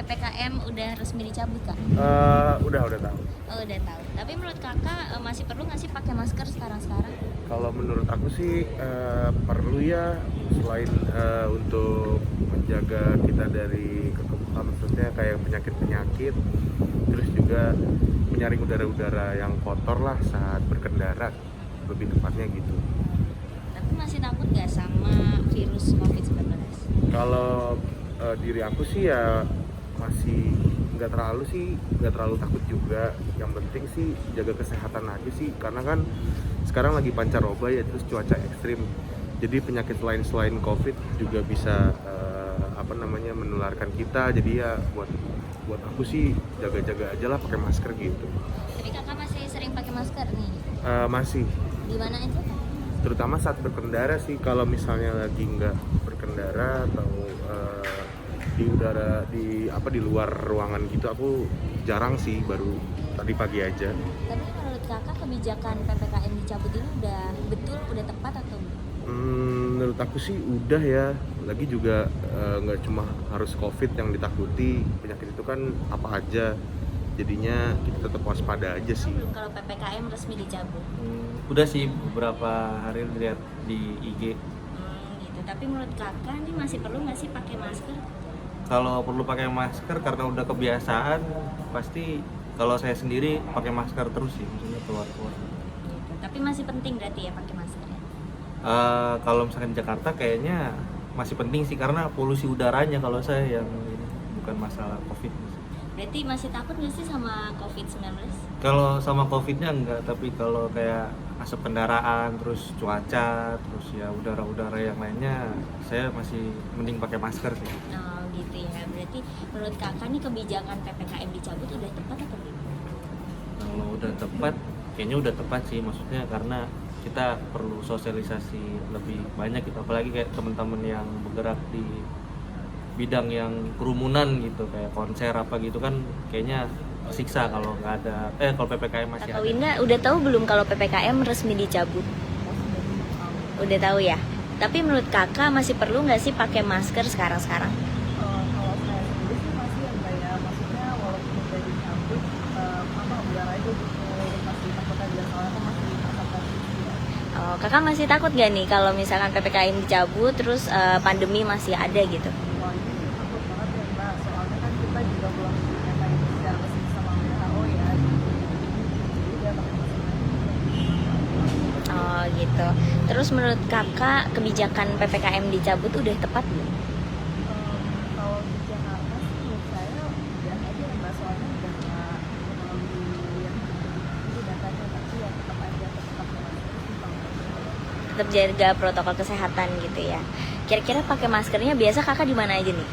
PPKM udah resmi dicabut Kak? Udah tahu. Oh, udah tahu. Tapi menurut Kakak masih perlu nggak sih pakai masker sekarang? Kalau menurut aku sih perlu ya, selain untuk menjaga kita dari maksudnya kayak penyakit-penyakit, terus juga menyaring udara-udara yang kotor lah saat berkendara, lebih tepatnya gitu. Tapi masih takut nggak sama virus COVID-19? Kalau diri aku sih ya masih nggak terlalu takut juga. Yang penting sih jaga kesehatan aja sih, karena kan sekarang lagi pancaroba ya, terus cuaca ekstrim, jadi penyakit lain selain COVID juga bisa menularkan kita. Jadi ya buat aku sih jaga-jaga aja lah, pakai masker gitu. Tapi Kakak masih sering pakai masker nih? Masih, Di mana itu? terutama saat berkendara sih. Kalau misalnya lagi nggak berkendara atau di udara di luar ruangan gitu, aku jarang sih, baru tadi pagi aja. Tapi menurut Kakak kebijakan PPKM dicabut ini udah tepat atau belum? Menurut aku sih udah ya. Lagi juga nggak cuma harus COVID yang ditakuti, penyakit itu kan apa aja. Jadinya kita tetap waspada aja sih. Belum kalau PPKM resmi dicabut. Udah sih, beberapa hari lihat di IG. Gitu. Tapi menurut Kakak ini masih perlu nggak sih pakai masker? Kalau perlu pakai masker karena udah kebiasaan, pasti kalau saya sendiri pakai masker terus sih, maksudnya keluar. Gitu. Tapi masih penting berarti ya pakai masker ya? Kalau misalkan di Jakarta kayaknya masih penting sih, karena polusi udaranya kalau saya yang ini, bukan masalah COVID. Berarti masih takut nggak sih sama COVID-19? Kalau sama COVID-nya enggak, tapi kalau kayak asap kendaraan, terus cuaca, terus ya udara-udara yang lainnya, saya masih mending pakai masker sih. Oh gitu ya. Berarti menurut Kakak nih kebijakan PPKM dicabut udah tepat atau belum? Kalau udah tepat, kayaknya udah tepat sih, maksudnya karena kita perlu sosialisasi lebih banyak gitu, apalagi kayak teman-teman yang bergerak di bidang yang kerumunan gitu, kayak konser apa gitu kan, kayaknya kesiksa kalau nggak ada kalau PPKM masih Kakak ada. Winda udah tahu belum kalau PPKM resmi dicabut? Udah tahu ya. Tapi menurut Kakak masih perlu nggak sih pakai masker sekarang? Kalau saya sendiri sih masih yang kayak, maksudnya walaupun udah dicabut, udara itu masih takut aja, soalnya aku masih merasa posisi ya. Oh, Kakak masih takut gak nih kalau misalkan PPKM dicabut terus pandemi masih ada gitu? Wah, ini takut banget ya Mbak, soalnya kan kita juga belum nyatain secara resmi sama WHO ya, jadi udah pakai masker aja. Oh gitu. Terus menurut Kakak kebijakan PPKM dicabut udah tepat belum? Kalau di Jakarta sih menurut saya udah aja ya Mbak, soalnya udah nggak terlalu yang udah kaca, tapi ya tetap aja tetap Tetap jaga protokol kesehatan gitu ya. Kira-kira pakai maskernya biasa Kakak di mana aja nih?